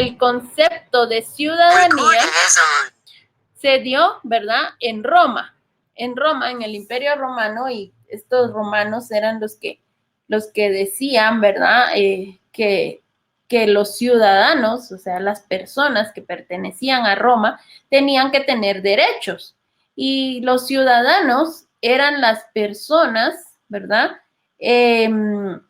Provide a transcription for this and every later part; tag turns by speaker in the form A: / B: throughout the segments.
A: el concepto de ciudadanía se dio, ¿verdad?, en Roma, en el Imperio Romano, y estos romanos eran los que decían, ¿verdad?, que los ciudadanos, o sea, las personas que pertenecían a Roma, tenían que tener derechos. Y los ciudadanos eran las personas, ¿verdad?, que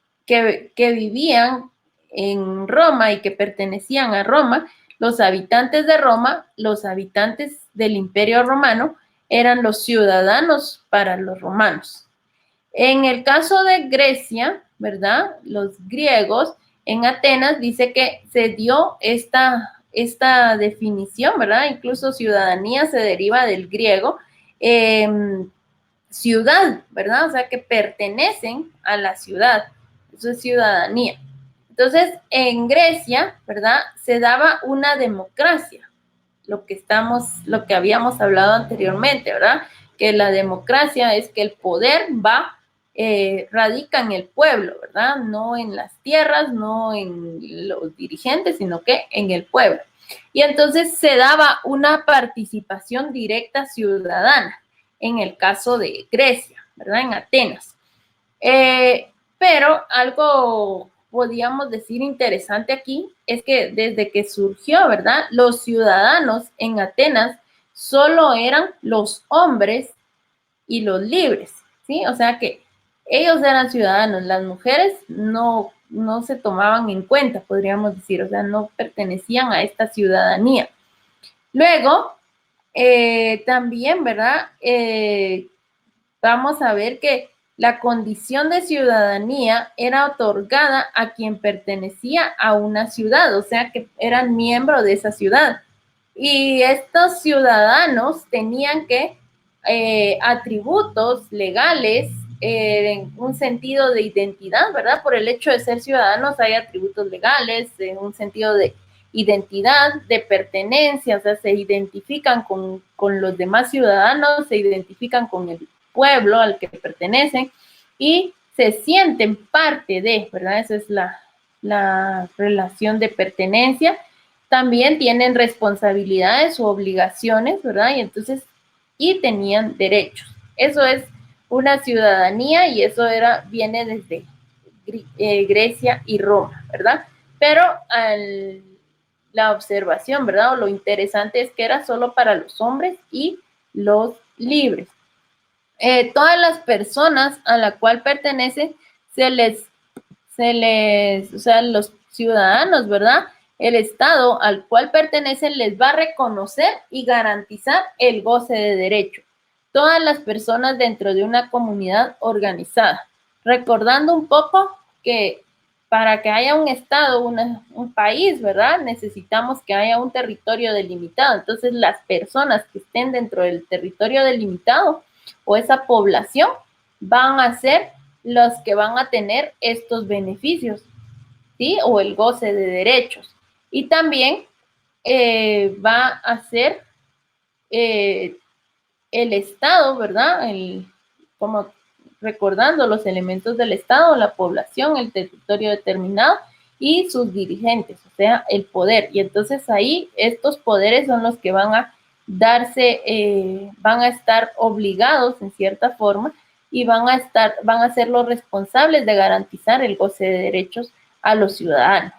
A: vivían en Roma y que pertenecían a Roma. Los habitantes de Roma, los habitantes del Imperio Romano, eran los ciudadanos para los romanos. En el caso de Grecia, ¿verdad?, los griegos, en Atenas dice que se dio esta definición, ¿verdad? Incluso ciudadanía se deriva del griego, ciudad, ¿verdad? O sea, que pertenecen a la ciudad. Eso es ciudadanía. Entonces, en Grecia, ¿verdad?, se daba una democracia, lo que habíamos hablado anteriormente, ¿verdad? Que la democracia es que el poder radica en el pueblo, ¿verdad? No en las tierras, no en los dirigentes, sino que en el pueblo. Y entonces se daba una participación directa ciudadana, en el caso de Grecia, ¿verdad? En Atenas. Pero algo podríamos decir interesante aquí es que desde que surgió, ¿verdad?, los ciudadanos en Atenas solo eran los hombres y los libres, ¿sí? O sea que ellos eran ciudadanos, las mujeres no se tomaban en cuenta, podríamos decir, o sea, no pertenecían a esta ciudadanía. Luego, también, ¿verdad?, vamos a ver que la condición de ciudadanía era otorgada a quien pertenecía a una ciudad, o sea que eran miembros de esa ciudad. Y estos ciudadanos tenían que atributos legales, en un sentido de identidad, ¿verdad? Por el hecho de ser ciudadanos hay atributos legales, en un sentido de identidad, de pertenencia, o sea, se identifican con los demás ciudadanos, se identifican con el pueblo al que pertenecen y se sienten parte de, ¿verdad? Esa es la relación de pertenencia. También tienen responsabilidades o obligaciones, ¿verdad? Y tenían derechos. Eso es una ciudadanía y eso viene desde Grecia y Roma, ¿verdad? Pero la observación, ¿verdad? O lo interesante es que era solo para los hombres y los libres. Todas las personas a la cual pertenecen o sea, los ciudadanos, ¿verdad?, el Estado al cual pertenecen les va a reconocer y garantizar el goce de derecho. Todas las personas dentro de una comunidad organizada. Recordando un poco que para que haya un Estado, un país, ¿verdad?, necesitamos que haya un territorio delimitado. Entonces, las personas que estén dentro del territorio delimitado o esa población van a ser los que van a tener estos beneficios, ¿sí? O el goce de derechos. Y también va a ser el Estado, ¿verdad? Como recordando los elementos del Estado, la población, el territorio determinado y sus dirigentes, o sea, el poder. Y entonces ahí estos poderes son los que van a van a estar obligados en cierta forma y van a ser los responsables de garantizar el goce de derechos a los ciudadanos.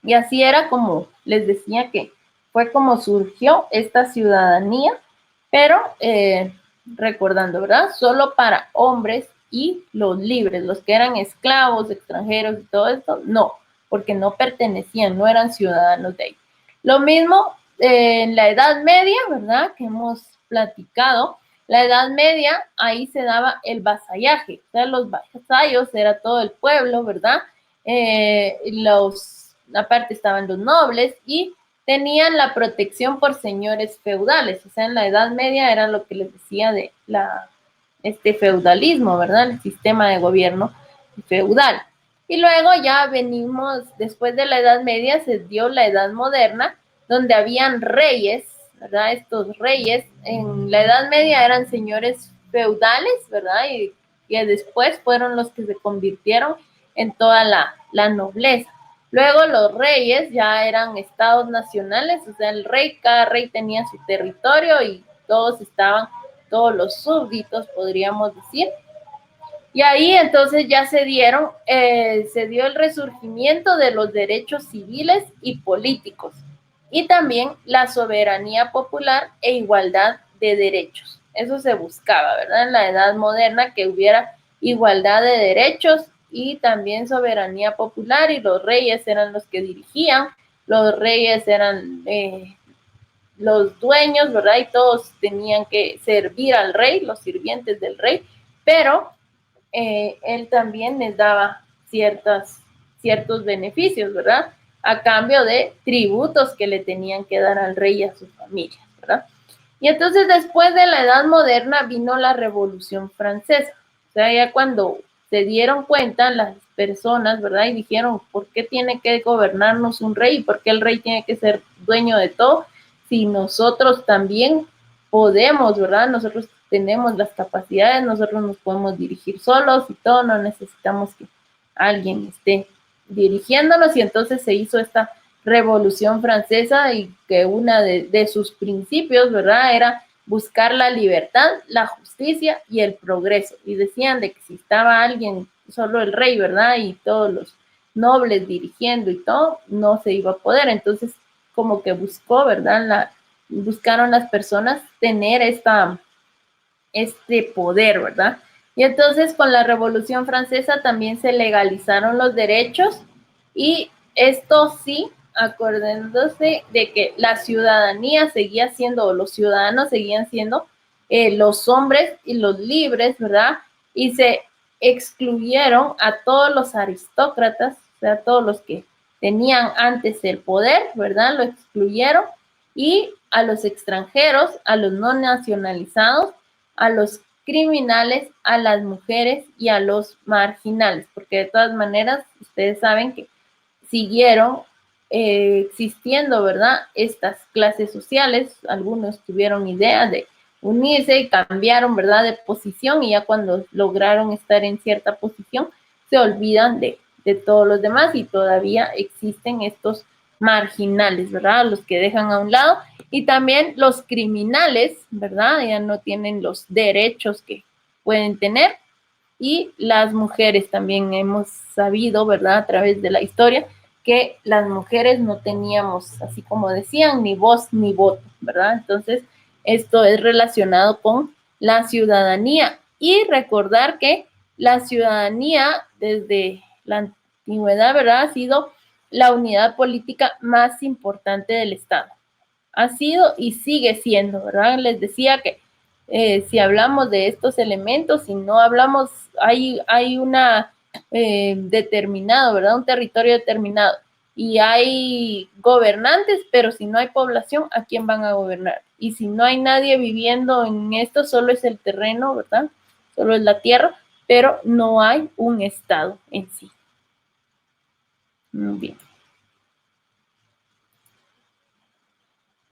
A: Y así era como les decía que fue como surgió esta ciudadanía, pero recordando, ¿verdad?, solo para hombres y los libres, los que eran esclavos, extranjeros y todo esto, no, porque no pertenecían, no eran ciudadanos de ahí. Lo mismo en la Edad Media, ¿verdad?, que hemos platicado. La Edad Media, ahí se daba el vasallaje, o sea, los vasallos era todo el pueblo, ¿verdad? Aparte estaban los nobles y tenían la protección por señores feudales, o sea, en la Edad Media era lo que les decía de feudalismo, ¿verdad? El sistema de gobierno feudal. Y luego ya venimos, después de la Edad Media, se dio la Edad Moderna, donde habían reyes, ¿verdad? Estos reyes en la Edad Media eran señores feudales, ¿verdad? Y después fueron los que se convirtieron en toda la nobleza. Luego los reyes ya eran estados nacionales, o sea, cada rey tenía su territorio y todos los súbditos, podríamos decir. Y ahí entonces ya se dio el resurgimiento de los derechos civiles y políticos y también la soberanía popular e igualdad de derechos. Eso se buscaba, ¿verdad? En la edad moderna, que hubiera igualdad de derechos y también soberanía popular, y los reyes eran los que dirigían, los reyes eran los dueños, ¿verdad? Y todos tenían que servir al rey, los sirvientes del rey, pero él también les daba ciertos beneficios, ¿verdad? A cambio de tributos que le tenían que dar al rey y a sus familias, ¿verdad? Y entonces después de la Edad Moderna vino la Revolución Francesa. O sea, ya cuando se dieron cuenta las personas, ¿verdad? Y dijeron, ¿por qué tiene que gobernarnos un rey? ¿Por qué el rey tiene que ser dueño de todo? Si nosotros también podemos, ¿verdad? Nosotros tenemos las capacidades, nosotros nos podemos dirigir solos y todo, no necesitamos que alguien esté dirigiéndonos, y entonces se hizo esta Revolución Francesa, y que una de sus principios, ¿verdad?, era buscar la libertad, la justicia y el progreso. Y decían de que si estaba alguien, solo el rey, ¿verdad?, y todos los nobles dirigiendo y todo, no se iba a poder. Entonces, como que buscaron las personas tener este poder, ¿verdad? Y entonces con la Revolución Francesa también se legalizaron los derechos, y esto sí, acordándose de que la ciudadanía seguía siendo, o los ciudadanos seguían siendo los hombres y los libres, ¿verdad? Y se excluyeron a todos los aristócratas, o sea, todos los que tenían antes el poder, ¿verdad? Lo excluyeron, y a los extranjeros, a los no nacionalizados, a los criminales, a las mujeres y a los marginales, porque de todas maneras ustedes saben que siguieron existiendo, ¿verdad?, estas clases sociales. Algunos tuvieron idea de unirse y cambiaron, ¿verdad?, de posición, y ya cuando lograron estar en cierta posición se olvidan de todos los demás, y todavía existen estos marginales, ¿verdad?, los que dejan a un lado. Y también los criminales, ¿verdad?, ya no tienen los derechos que pueden tener. Y las mujeres también hemos sabido, ¿verdad?, a través de la historia, que las mujeres no teníamos, así como decían, ni voz ni voto, ¿verdad? Entonces, esto es relacionado con la ciudadanía. Y recordar que la ciudadanía desde la antigüedad, ¿verdad?, ha sido la unidad política más importante del Estado. Ha sido y sigue siendo, ¿verdad? Les decía que si hablamos de estos elementos, si no hablamos, hay una determinado, ¿verdad? Un territorio determinado, y hay gobernantes, pero si no hay población, ¿a quién van a gobernar? Y si no hay nadie viviendo en esto, solo es el terreno, ¿verdad? Solo es la tierra, pero no hay un Estado en sí. Muy bien.